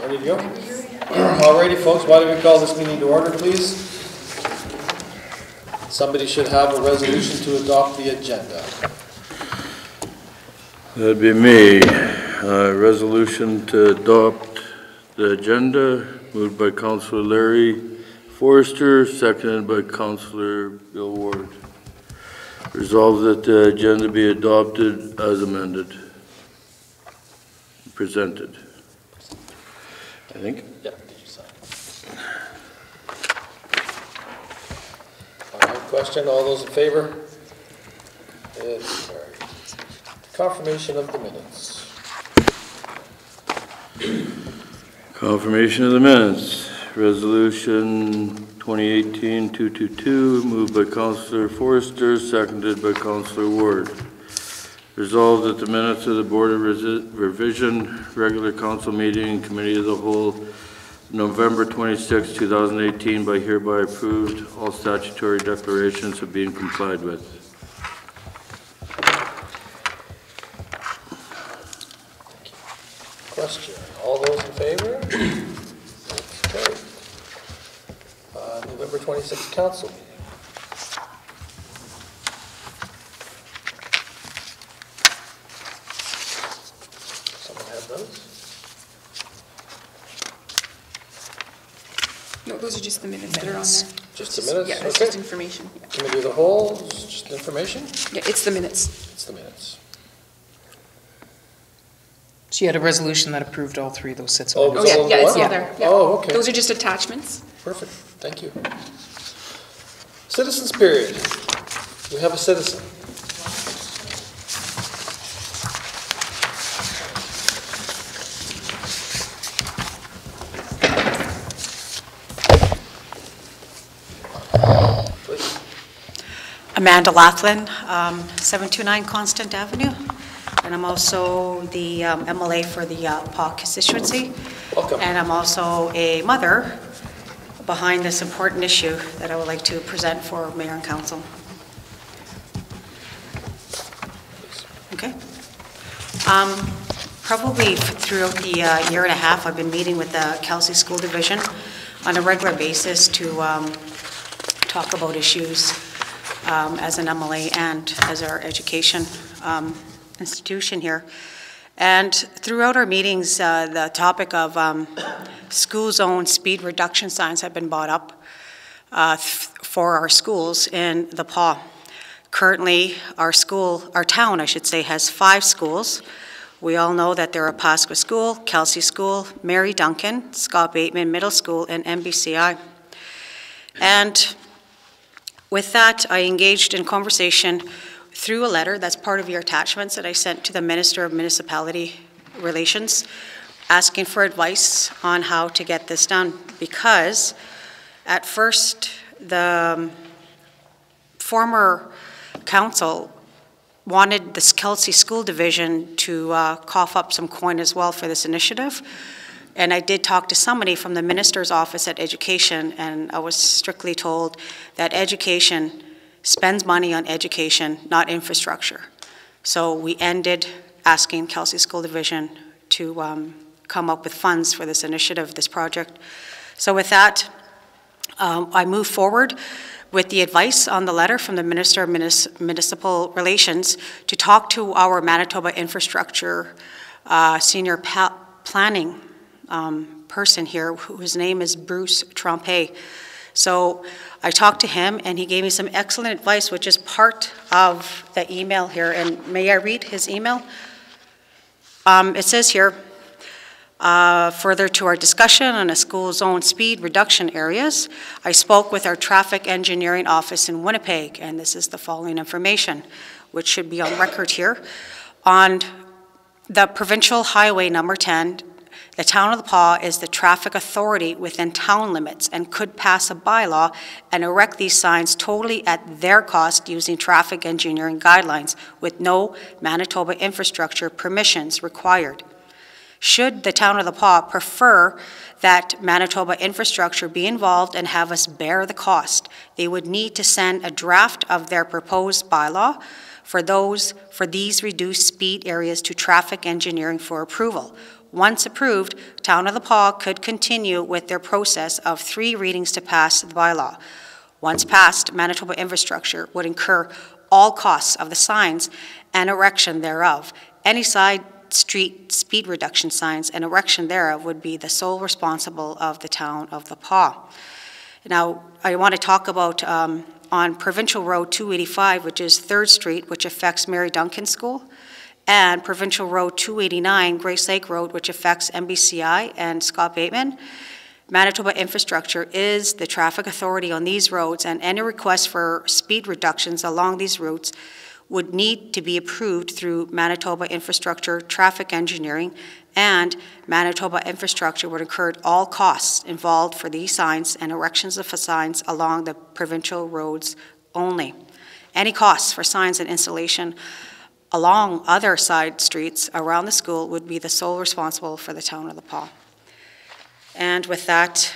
Ready to go? Alrighty, folks, why don't we call this meeting to order, please? Somebody should have a resolution to adopt the agenda. That'd be me. Resolution to adopt the agenda, moved by Councillor Larry Forrester, seconded by Councillor Bill Ward. Resolved that the agenda be adopted as amended. Presented. I think. Yeah, did you sign? All right, question, all those in favor? It's carried. Confirmation of the minutes. Confirmation of the minutes. Resolution 2018-222, moved by Councillor Forrester, seconded by Councillor Ward. Resolved that the minutes of the Board of Revision regular council meeting and committee of the whole November 26, 2018 by hereby approved. All statutory declarations have been complied with. Question, all those in favor? It's carried. November 26th council meeting. No, those are just the minutes that are on there. Just the minutes? Yeah, that's okay. just information. Yeah. Committee of the whole, just information? Yeah, it's the minutes. It's the minutes. So you had a resolution that approved all three of those sets of Oh, minutes? Oh, yeah, it's all Yeah. there. Yeah. Oh, okay. Those are just attachments. Perfect, thank you. Citizens period. We have a citizen. Please. Amanda Laughlin, 729 Constant Avenue, and I'm also the MLA for the Paw constituency. Welcome. And I'm also a mother behind this important issue that I would like to present for Mayor and Council. Okay. Probably throughout the year and a half, I've been meeting with the Kelsey School Division on a regular basis to talk about issues as an MLA and as our education institution here. And throughout our meetings, the topic of school zone speed reduction signs have been brought up for our schools in the PAW. Currently, our town, I should say, has 5 schools. We all know that there are Pasqua School, Kelsey School, Mary Duncan, Scott Bateman Middle School, and MBCI. And with that, I engaged in conversation through a letter that's part of your attachments that I sent to the Minister of Municipality Relations, asking for advice on how to get this done. Because at first, the former council wanted this Kelsey School Division to cough up some coin as well for this initiative. And I did talk to somebody from the Minister's Office at Education, and I was strictly told that education spends money on education, not infrastructure. So we ended asking Kelsey School Division to come up with funds for this initiative, this project. So with that, I moved forward with the advice on the letter from the Minister of Municipal Relations to talk to our Manitoba Infrastructure senior planning person here, whose name is Bruce Trompe. So I talked to him, and he gave me some excellent advice, which is part of the email here. And may I read his email? It says here, further to our discussion on a school zone speed reduction areas, I spoke with our traffic engineering office in Winnipeg, and this is the following information, which should be on record here. On the provincial highway number 10, the town of the Paw is the traffic authority within town limits and could pass a bylaw and erect these signs totally at their cost using traffic engineering guidelines with no Manitoba infrastructure permissions required. Should the town of the Paw prefer that Manitoba infrastructure be involved and have us bear the cost, they would need to send a draft of their proposed bylaw for these reduced speed areas to traffic engineering for approval. Once approved, Town of the Paw could continue with their process of 3 readings to pass the bylaw. Once passed, Manitoba Infrastructure would incur all costs of the signs and erection thereof. Any side street speed reduction signs and erection thereof would be the sole responsible of the Town of the Paw. Now, I want to talk about on Provincial Road 285, which is 3rd Street, which affects Mary Duncan School, and Provincial Road 289, Grace Lake Road, which affects MBCI and Scott Bateman. Manitoba Infrastructure is the traffic authority on these roads, and any request for speed reductions along these routes would need to be approved through Manitoba Infrastructure Traffic Engineering, and Manitoba Infrastructure would incur all costs involved for these signs and erections of signs along the provincial roads only. Any costs for signs and installation along other side streets around the school would be the sole responsible for the Town of the Paw. And with that,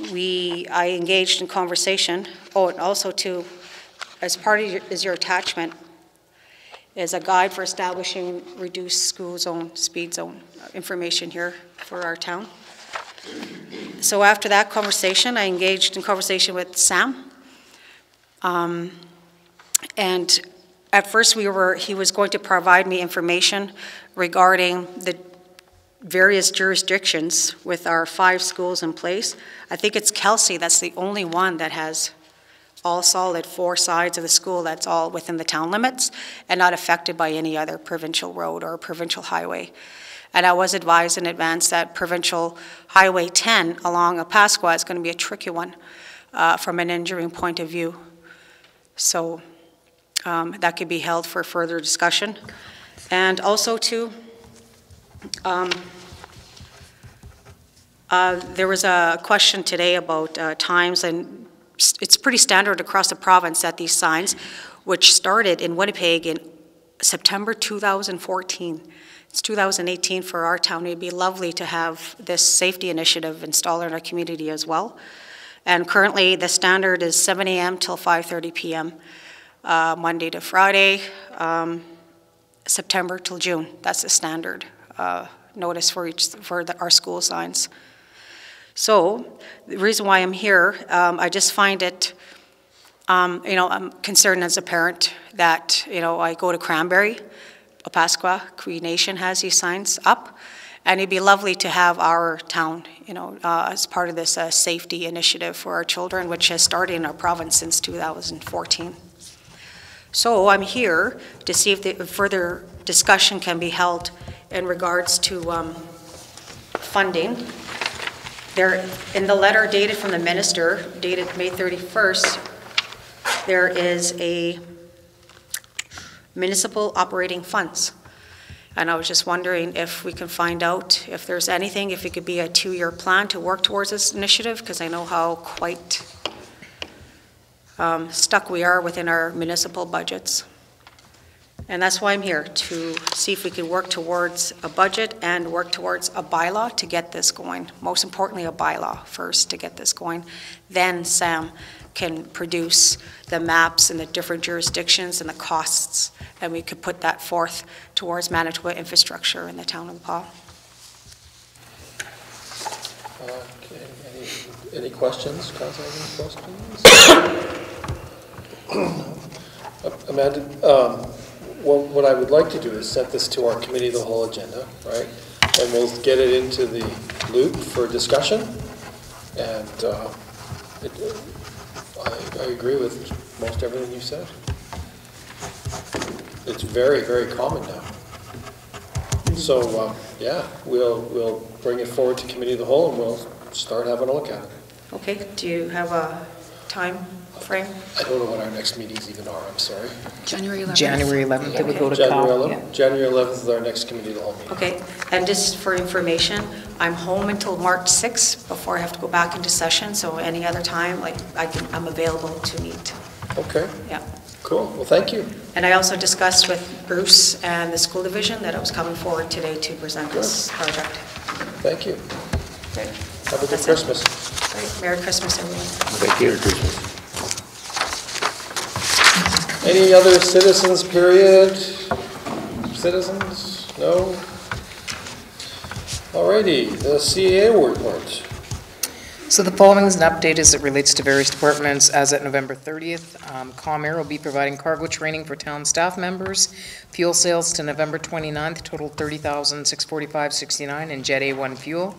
I engaged in conversation. Oh, and also too, as part of your attachment, is a guide for establishing reduced school zone, speed zone information here for our town. So after that conversation, I engaged in conversation with Sam. And at first he was going to provide me information regarding the various jurisdictions with our 5 schools in place. I think it's Kelsey that's the only one that has all solid 4 sides of the school that's all within the town limits and not affected by any other provincial road or provincial highway. And I was advised in advance that Provincial Highway 10 along Opaskwa is going to be a tricky one from an engineering point of view. So that could be held for further discussion. And also too, there was a question today about times, and it's pretty standard across the province that these signs, which started in Winnipeg in September 2014. It's 2018 for our town. It'd be lovely to have this safety initiative installed in our community as well. And currently the standard is 7 a.m. till 5:30 p.m. Monday to Friday, September till June. That's the standard notice for our school signs. So the reason why I'm here, I just find it, I'm concerned as a parent that, I go to Cranberry, Opaskwa, Cree Nation has these signs up, and it'd be lovely to have our town, as part of this safety initiative for our children, which has started in our province since 2014. So I'm here to see if the further discussion can be held in regards to funding. There, in the letter dated from the minister, dated May 31st, there is a municipal operating funds. And I was just wondering if we can find out if there's anything, if it could be a 2-year plan to work towards this initiative, because I know how quite stuck we are within our municipal budgets. And that's why I'm here, to see if we can work towards a budget and work towards a bylaw to get this going. Most importantly, a bylaw first to get this going. Then Sam can produce the maps and the different jurisdictions and the costs, and we could put that forth towards Manitoba Infrastructure in the Town of the Paw. Okay, any questions? Council, any questions? Amanda, what I would like to do is set this to our committee of the whole agenda, right? And we'll get it into the loop for discussion. And I agree with most everything you said. It's very, very common now. So yeah, we'll bring it forward to committee of the whole, and we'll start having a look at it. Okay. Do you have a time frame? I don't know when our next meetings even are. I'm sorry. January 11th. January 11th, it would go to January COP. 11th. Yeah. January 11th is our next committee of the whole meeting. Okay. And just for information, I'm home until March 6th before I have to go back into session. So any other time, I'm available to meet. Okay. Yeah. Cool. Well, thank you. And I also discussed with Bruce and the school division that I was coming forward today to present this project. Thank you. Great. Have a good That's Christmas. it. Great. Merry Christmas, everyone. Thank you. Any other citizens, period? Citizens? No? Alrighty, the CAA award report. So the following is an update as it relates to various departments. As at November 30th, ComAir will be providing cargo training for town staff members. Fuel sales to November 29th totaled $30,645.69 in Jet A1 fuel.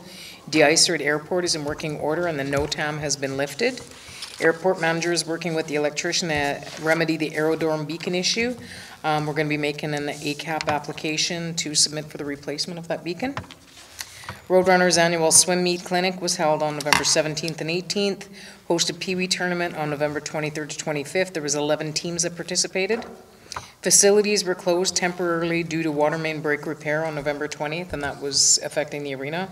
De-icer at airport is in working order and the NOTAM has been lifted. Airport manager is working with the electrician to remedy the Aerodrome beacon issue. We're going to be making an ACAP application to submit for the replacement of that beacon. Roadrunners Annual Swim Meet Clinic was held on November 17th and 18th. Hosted Pee Wee Tournament on November 23rd to 25th. There was 11 teams that participated. Facilities were closed temporarily due to water main break repair on November 20th, and that was affecting the arena.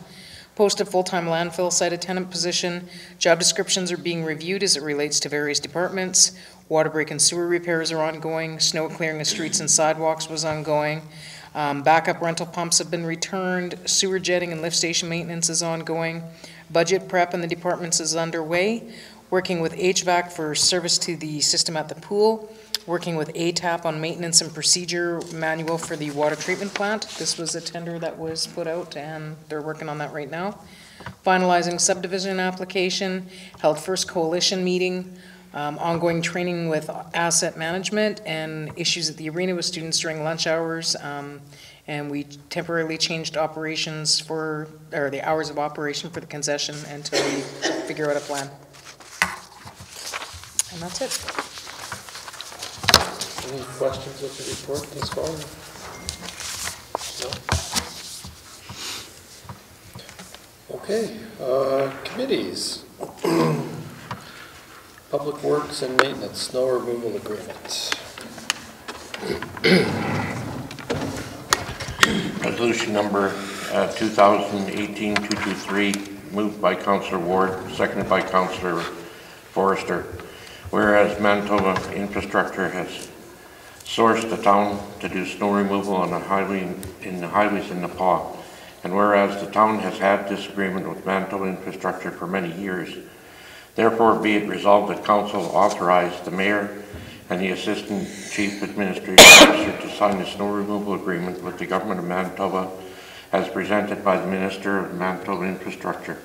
Posted full-time landfill site attendant position. Job descriptions are being reviewed as it relates to various departments. Water break and sewer repairs are ongoing. Snow clearing of streets and sidewalks was ongoing. Backup rental pumps have been returned. Sewer jetting and lift station maintenance is ongoing. Budget prep in the departments is underway. Working with HVAC for service to the system at the pool. Working with ATAP on maintenance and procedure manual for the water treatment plant. This was a tender that was put out and they're working on that right now. Finalizing subdivision application. Held first coalition meeting. Ongoing training with asset management and issues at the arena with students during lunch hours. And we temporarily changed operations or the hours of operation for the concession until we figure out a plan. And that's it. Any questions with the report thus far? No? Okay, committees. Public Works and Maintenance, snow removal agreement. Resolution number 2018-223, moved by Councillor Ward, seconded by Councillor Forrester. Whereas Manitoba Infrastructure has sourced the town to do snow removal on the highways in Nepal, and whereas the town has had this agreement with Manitoba Infrastructure for many years, therefore be it resolved that Council authorize the Mayor and the Assistant Chief Administrative Officer to sign the snow removal agreement with the Government of Manitoba as presented by the Minister of Manitoba Infrastructure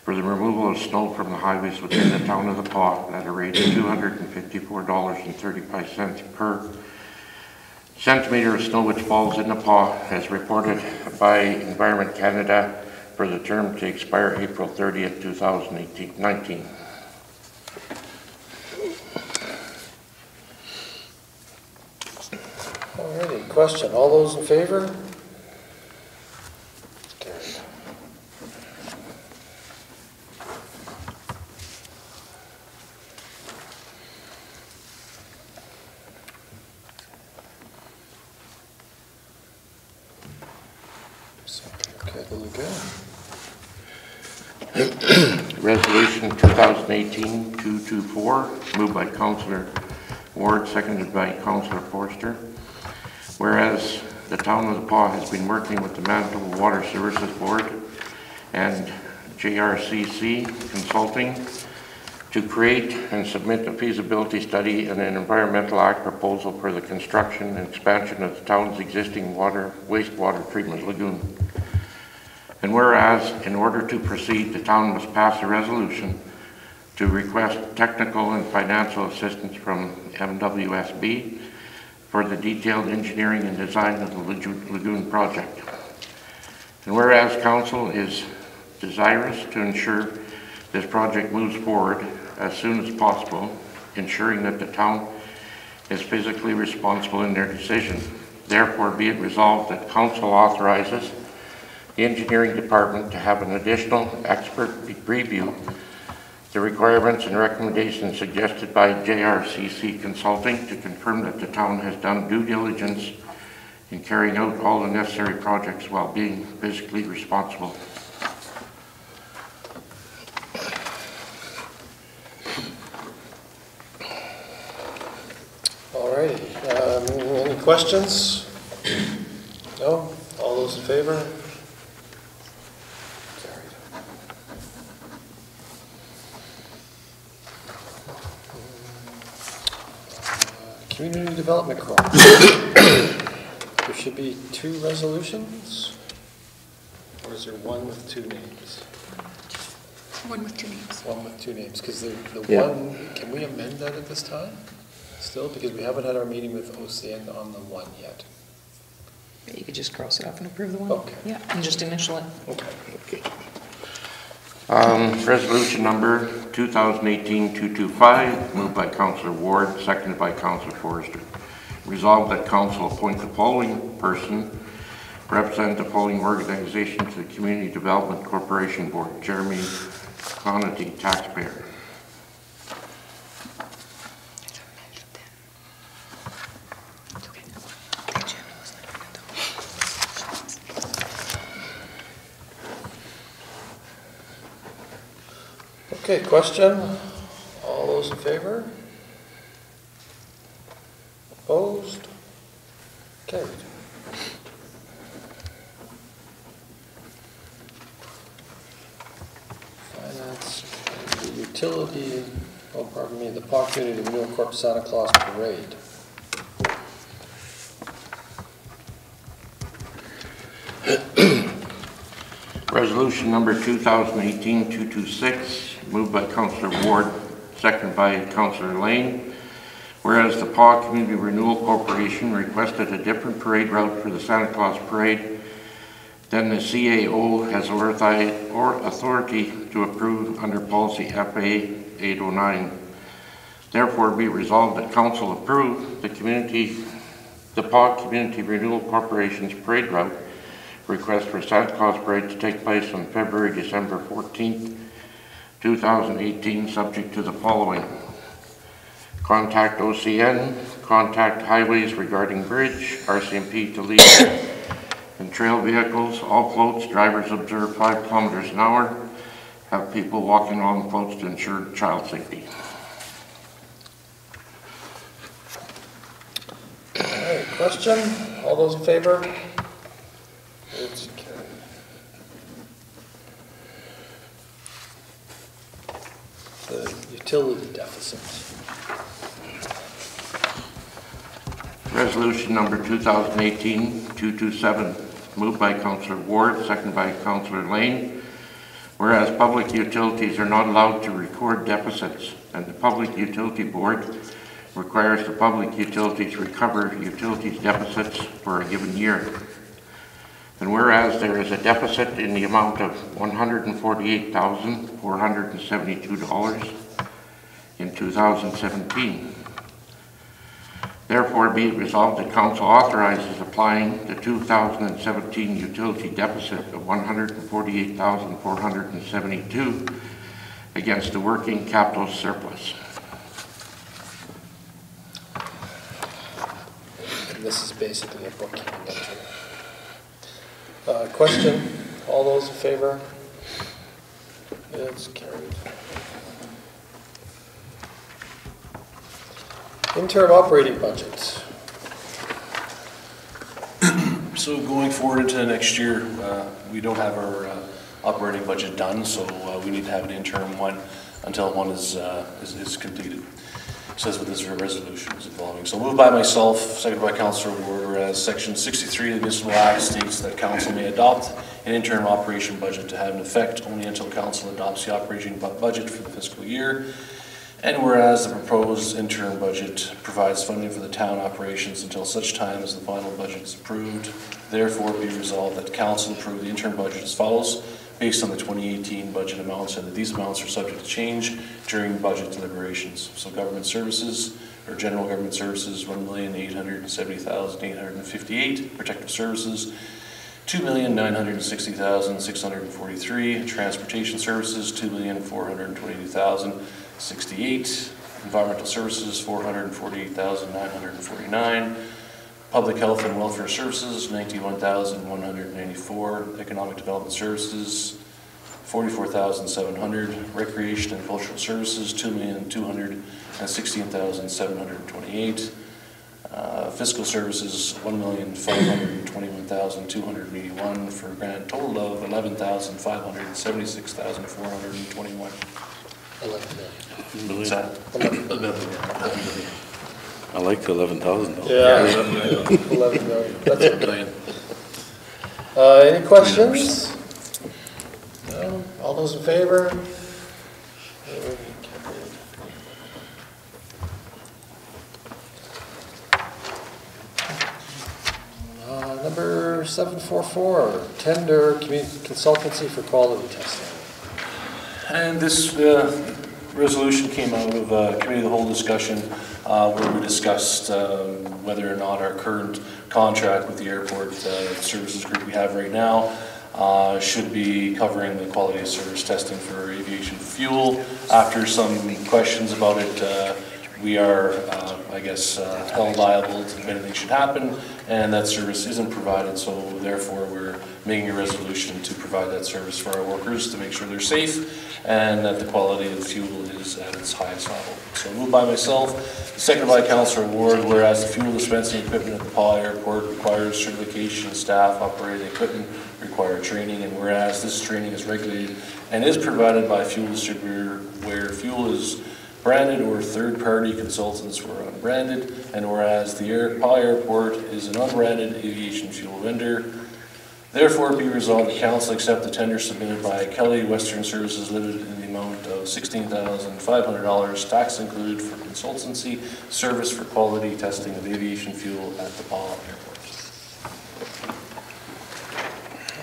for the removal of snow from the highways within the town of the Paw at a rate of $254.35 per centimetre of snow which falls in the Paw, as reported by Environment Canada for the term to expire April 30th, 2019. Alrighty, question. All those in favor? Carried. Okay, really good. Resolution 2018-224, moved by Councillor Ward, seconded by Councillor Forster. Whereas the town of the Paw has been working with the Manitoba Water Services Board and JRCC Consulting to create and submit a feasibility study and an environmental act proposal for the construction and expansion of the town's existing wastewater treatment lagoon. And whereas, in order to proceed, the town must pass a resolution to request technical and financial assistance from MWSB for the detailed engineering and design of the lagoon project. And whereas Council is desirous to ensure this project moves forward as soon as possible, ensuring that the town is physically responsible in their decision. Therefore, be it resolved that Council authorizes the engineering department to have an additional expert review the requirements and recommendations suggested by JRCC Consulting to confirm that the town has done due diligence in carrying out all the necessary projects while being physically responsible. Alrighty, any questions? No? All those in favor? Community Development Corporation. There should be 2 resolutions? Or or is there one with two names? One with two names. One with two names, because the Yeah. one, can we amend that at this time? Still, because we haven't had our meeting with OCN on the one yet. You could just cross it off and approve the one. Okay. Yeah, and just initial it. Okay. Okay. Resolution number 2018-225, moved by Councillor Ward, seconded by Councillor Forrester. Resolved that council appoint the following person, represent the following organization to the Community Development Corporation Board. Jeremy Clonaty, taxpayer. Okay, question? All those in favor? Opposed? Carried. Finance, the utility, oh, pardon me, the Paw Community Renewal Corp Santa Claus Parade. Resolution number 2018-226, moved by Councillor Ward, seconded by Councillor Lane. Whereas the Paw Community Renewal Corporation requested a different parade route for the Santa Claus Parade than the CAO has authority to approve under policy FA 809. Therefore, be resolved that Council approve the Paw Community Renewal Corporation's parade route request for Santa Claus Parade to take place on December 14th, 2018, subject to the following. Contact OCN, contact Highways regarding bridge, RCMP to lead and trail vehicles, all floats, drivers observe 5 kilometers an hour, have people walking on the floats to ensure child safety. All right, question? All those in favor? It's carried. The utility deficit. Resolution number 2018-227, moved by Councillor Ward, seconded by Councillor Lane. Whereas public utilities are not allowed to record deficits, and the Public Utility Board requires the public utilities recover utilities deficits for a given year. And whereas there is a deficit in the amount of $148,472 in 2017. Therefore, be it resolved that Council authorizes applying the 2017 utility deficit of $148,472 against the working capital surplus. And this is basically a bookkeeping entry. Question? All those in favor? It's carried. Interim operating budget. So going forward into next year, we don't have our operating budget done, so we need to have an interim one until one is completed. So that's what this resolution is involving. So moved by myself, seconded by Councillor Ward, whereas Section 63 of the Municipal Act states that Council may adopt an interim operation budget to have an effect only until Council adopts the operating budget for the fiscal year. And whereas the proposed interim budget provides funding for the town operations until such time as the final budget is approved, therefore be resolved that Council approve the interim budget as follows, based on the 2018 budget amounts, and that these amounts are subject to change during budget deliberations. So government services, or general government services, $1,870,858, protective services, $2,960,643, transportation services, $2,422,068, environmental services, $448,949, public health and welfare services, $91,194, economic development services, $44,700, recreation and cultural services, $2,216,728, fiscal services, $1,521,281, for a grand total of $11,576,421. 11 million. What's that? 11 million. I like the 11,000 though. Yeah, 11 million. That's okay. Any questions? All those in favor? Number 744, tender community consultancy for quality testing. And this resolution came out of a committee of the whole discussion where we discussed whether or not our current contract with the airport services group we have right now should be covering the quality of service testing for aviation fuel. After some questions about it, we are, I guess, held liable if anything should happen, and that service isn't provided, so therefore we're making a resolution to provide that service for our workers to make sure they're safe and that the quality of the fuel is at its highest level. So moved by myself, seconded by Councillor Ward, whereas the fuel dispensing equipment at the PAW Airport requires certification, staff operating equipment require training, and whereas this training is regulated and is provided by a fuel distributor where fuel is branded or third-party consultants were unbranded, and whereas the PAW Airport is an unbranded aviation fuel vendor, therefore be resolved the council accept the tender submitted by Kelly Western Services Limited in the amount of $16,500, tax included, for consultancy service for quality testing of aviation fuel at the PAW Airport.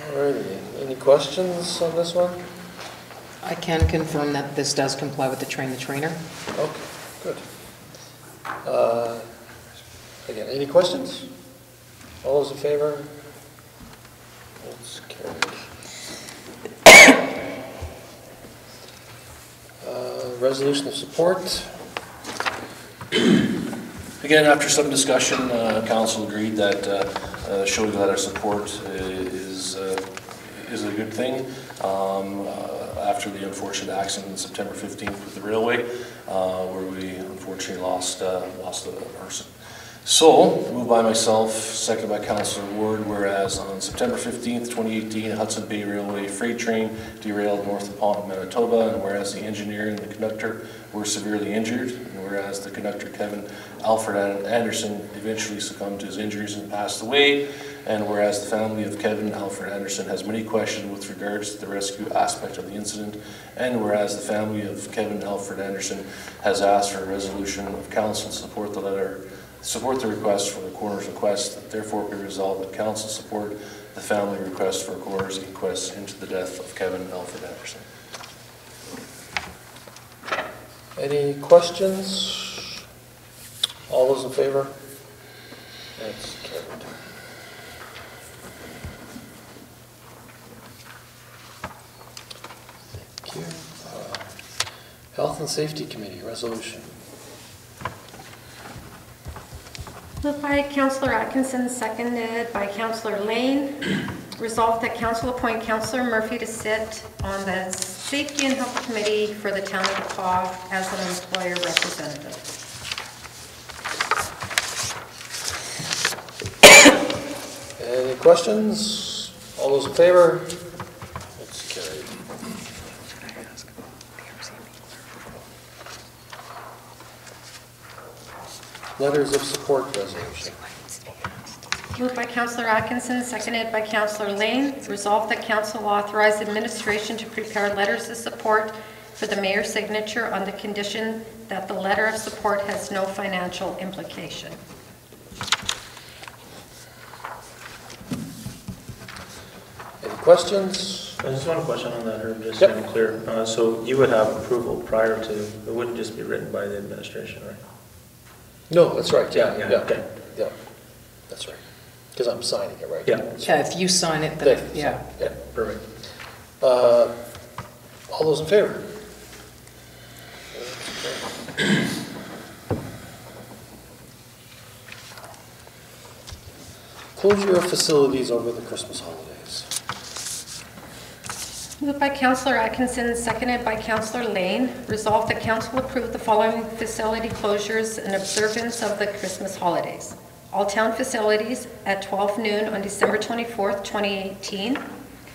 Alrighty, any questions on this one? I can confirm that this does comply with the train the trainer. Okay, good. Again, any questions? All those in favor? That's carried. Resolution of support. Again, after some discussion, council agreed that showing that our support is a good thing. After the unfortunate accident on September 15th with the railway, where we unfortunately lost a person. So, moved by myself, seconded by Councillor Ward, whereas on September 15th, 2018, a Hudson Bay Railway freight train derailed north of Pont, Manitoba, and whereas the engineer and the conductor were severely injured, and whereas the conductor, Kevin Alfred Anderson, eventually succumbed to his injuries and passed away, and whereas the family of Kevin Alfred Anderson has many questions with regards to the rescue aspect of the incident, and whereas the family of Kevin Alfred Anderson has asked for a resolution of council to support the request for the coroner's inquest, that therefore be resolved that council support the family request for a coroner's inquest into the death of Kevin Alfred Anderson. Any questions? All those in favor? That's carried. Thank you. Health and Safety Committee resolution. Moved by Councillor Atkinson, seconded by Councillor Lane. Resolved that council appoint Councillor Murphy to sit on the Safety and Health Committee for the town of the PAW as an employer representative. Any questions? All those in favor? That's carried. Letters of support resolution. Moved by Councillor Atkinson, seconded by Councillor Lane. Resolved that council authorize administration to prepare letters of support for the mayor's signature on the condition that the letter of support has no financial implication. Any questions? I just want a question on that, Herb, just to be clear. So you would have approval prior to, it wouldn't just be written by the administration, right? No, that's right, yeah. Okay. Yeah, that's right. Because I'm signing it, right? Yeah. Yeah, if you sign it, then, yeah. Yeah. Perfect. All those in favor? Closure of facilities over the Christmas holidays. Moved by Councillor Atkinson, seconded by Councillor Lane. Resolved that council approve the following facility closures in observance of the Christmas holidays. All town facilities at 12 noon on December 24th, 2018.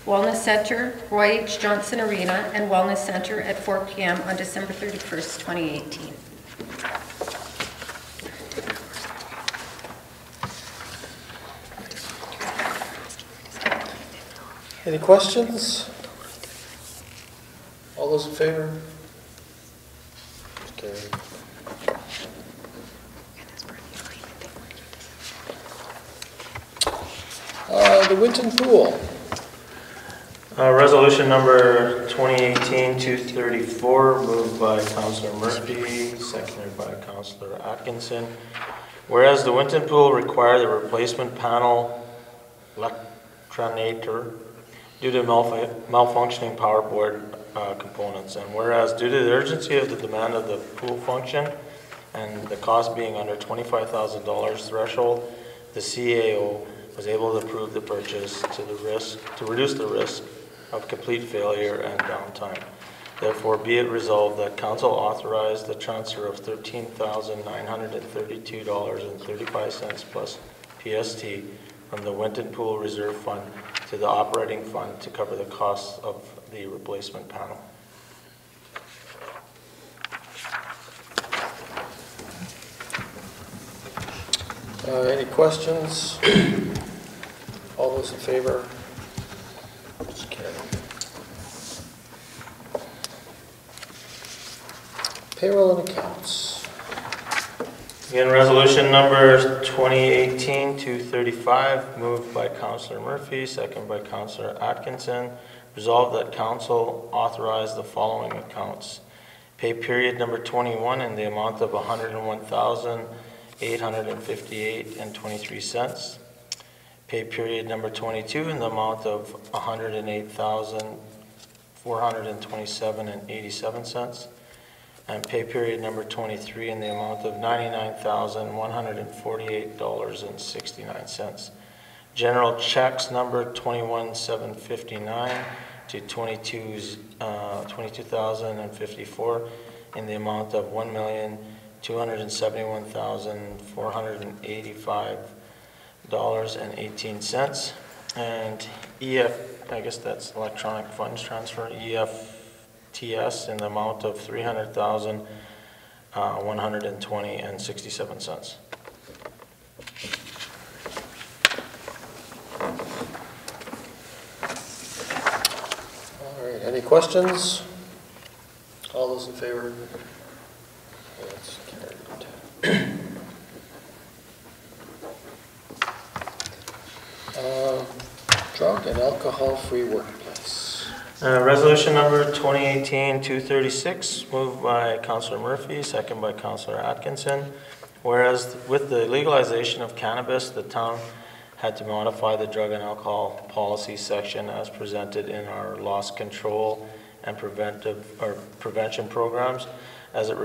Wellness Center, Roy H. Johnson Arena, and Wellness Center at 4 p.m. on December 31st, 2018. Any questions? those in favor? Carried. The Winton Pool. Resolution number 2018-234, moved by Councillor Murphy, seconded by Councillor Atkinson. Whereas the Winton Pool required a replacement panel electronator due to malfunctioning power board components, and whereas due to the urgency of the demand of the pool function and the cost being under $25,000 threshold, the CAO was able to approve the purchase to reduce the risk of complete failure and downtime. Therefore, be it resolved that Council authorize the transfer of $13,932.35 plus PST from the Winton Pool Reserve Fund to the operating fund to cover the costs of the replacement panel. Any questions? All those in favor? It's carried. Payroll and accounts. Again, resolution number 2018-235, moved by Councillor Murphy, second by Councillor Atkinson. Resolved that Council authorize the following accounts. Pay period number 21 in the amount of $101,858.23. Pay period number 22 in the amount of $108,427.87. And pay period number 23 in the amount of $99,148.69. General checks number 21,759 to 22,054 in the amount of $1,271,485.18. And I guess that's electronic funds transfer, EFTS in the amount of $300,120.67. All right, any questions? All those in favor? That's carried. Drug and alcohol-free workplace. Resolution number 2018-236, moved by Councillor Murphy, second by Councillor Atkinson. Whereas with the legalization of cannabis, the town had to modify the drug and alcohol policy section as presented in our loss control and prevention programs, as it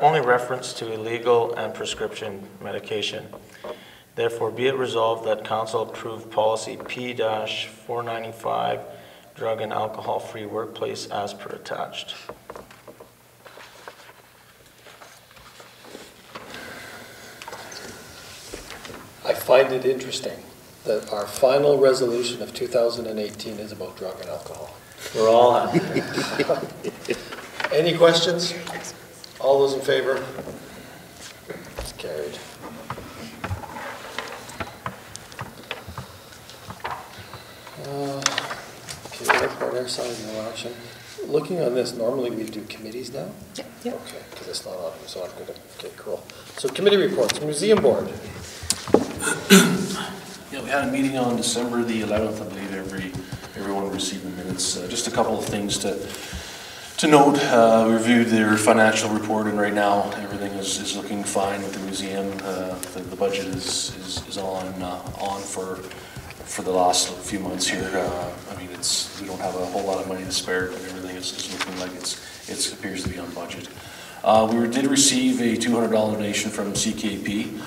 only reference to illegal and prescription medication. Therefore, be it resolved that Council approve policy P-495, drug and alcohol-free workplace, as per attached. I find it interesting that our final resolution of 2018 is about drug and alcohol. We're all happy. Any questions? All those in favor? It's carried. Okay, airport airside, no action. Looking on this, normally we do committees now? Yep. Okay, because it's not on, so I'm good. Okay, cool. So committee reports, museum board. Yeah, we had a meeting on December the 11th, I believe. Everyone received the minutes. Just a couple of things to note. We reviewed their financial report, and right now everything is looking fine with the museum. The budget is on for the last few months here. I mean, we don't have a whole lot of money to spare, but everything is looking like it appears to be on budget. We did receive a $200 donation from CKP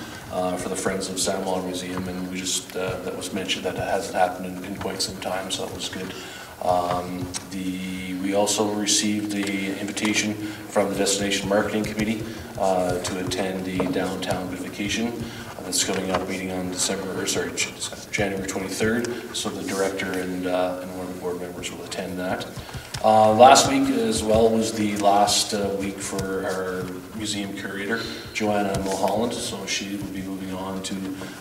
for the Friends of Sam Waller Museum, and we just that was mentioned that it hasn't happened in quite some time, so that was good. We also received the invitation from the Destination Marketing Committee to attend the Downtown Beautification that's coming up, meeting on January 23rd. So the director and one of the board members will attend that. Last week as well was the last week for our museum curator, Joanna Mulholland. So she will be moving on to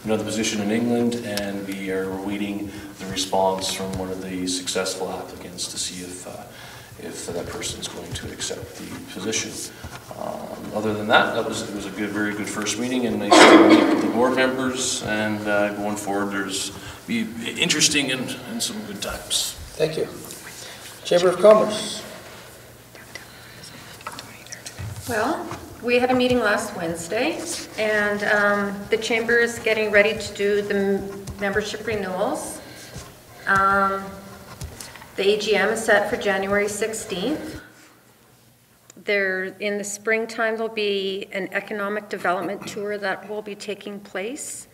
another position in England, and we are awaiting the response from one of the successful applicants to see if that person's going to accept the position. Other than that, it was a very good first meeting, and nice to meet the board members, and going forward, there's be interesting and some good times. Thank you. Chamber of Commerce. Well, we had a meeting last Wednesday, and the chamber is getting ready to do the membership renewals. The AGM is set for January 16th. In the springtime, there'll be an economic development tour that will be taking place,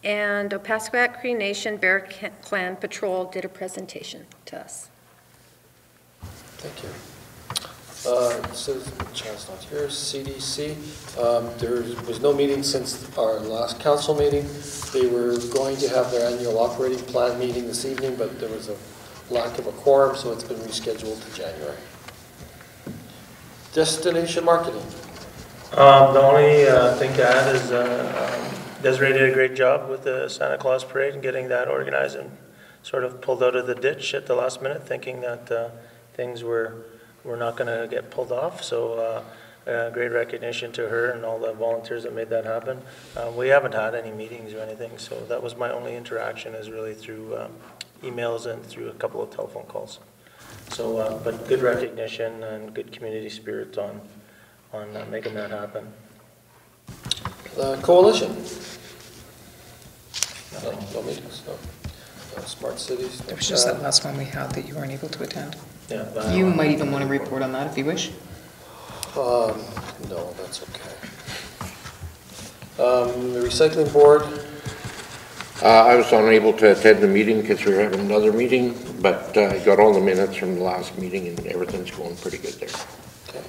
and Opaskwayak Cree Nation Bear Clan Patrol did a presentation to us. Thank you. Citizen Chad's not here. CDC. There was no meeting since our last council meeting. They were going to have their annual operating plan meeting this evening, but there was a lack of a quorum, so it's been rescheduled to January. Destination marketing. The only thing to add is Desiree did a great job with the Santa Claus parade and getting that organized, and sort of pulled out of the ditch at the last minute, thinking that things were not going to get pulled off. So great recognition to her and all the volunteers that made that happen. We haven't had any meetings or anything, so that was my only interaction, is really through emails and through a couple of telephone calls. So, but good recognition and good community spirit on making that happen. Coalition. No meetings, no. Smart cities. It was just that last one we had that you weren't able to attend. Yeah, You might even want to report on that if you wish. No, that's okay. The recycling board. I was unable to attend the meeting because we were having another meeting, but I got all the minutes from the last meeting, and everything's going pretty good there. Okay.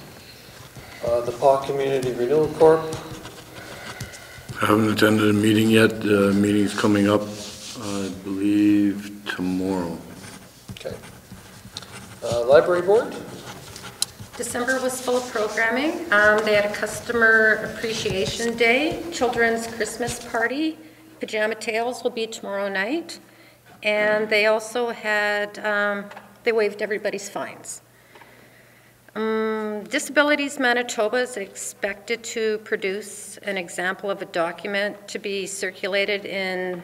The PAW Community Renewal Corp. I haven't attended a meeting yet. The meeting's coming up, I believe, tomorrow. Okay. Library board. December was full of programming. They had a customer appreciation day, children's Christmas party. Pajama Tales will be tomorrow night. And they also had, they waived everybody's fines. Disabilities Manitoba is expected to produce an example of a document to be circulated in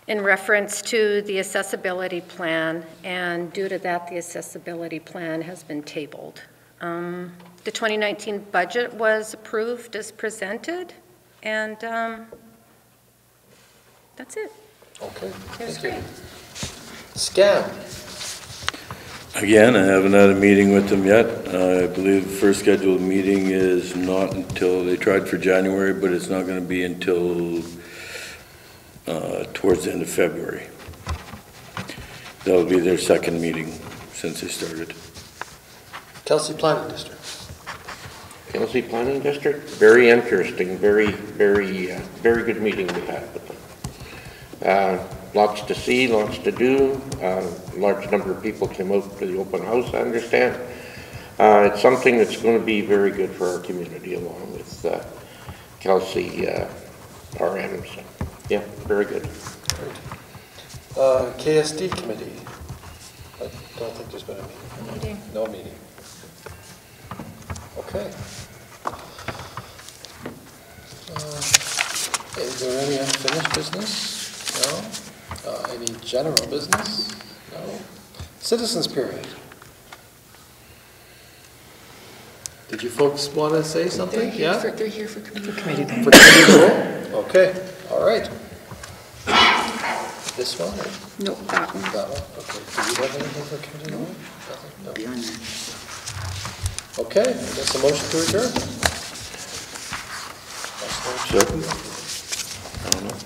reference to the accessibility plan, and due to that, the accessibility plan has been tabled. The 2019 budget was approved as presented, and that's it. Okay. It was Thank you. great. SCAM. Again, I haven't had a meeting with them yet. I believe the first scheduled meeting is not until, they tried for January, but it's not going to be until towards the end of February. That'll be their second meeting since they started. Kelsey Planning District. Kelsey Planning District, very interesting, very good meeting we had with them. Lots to see, lots to do. Large number of people came out for the open house, I understand. It's something that's going to be very good for our community, along with Kelsey RM. So, yeah, very good. Great. KSD committee. I don't think there's been a meeting. No meeting. Okay. Is there any unfinished business? No. Any general business? No. Citizens period. Did you folks want to say something? Yeah? They're here for committee. For committee of the whole? Okay, all right. This one? Or No, that one. that one? Okay. Do you have anything for committee of the whole? Nothing? No. Beyond that. Okay, I guess a motion to adjourn. Second? I don't know.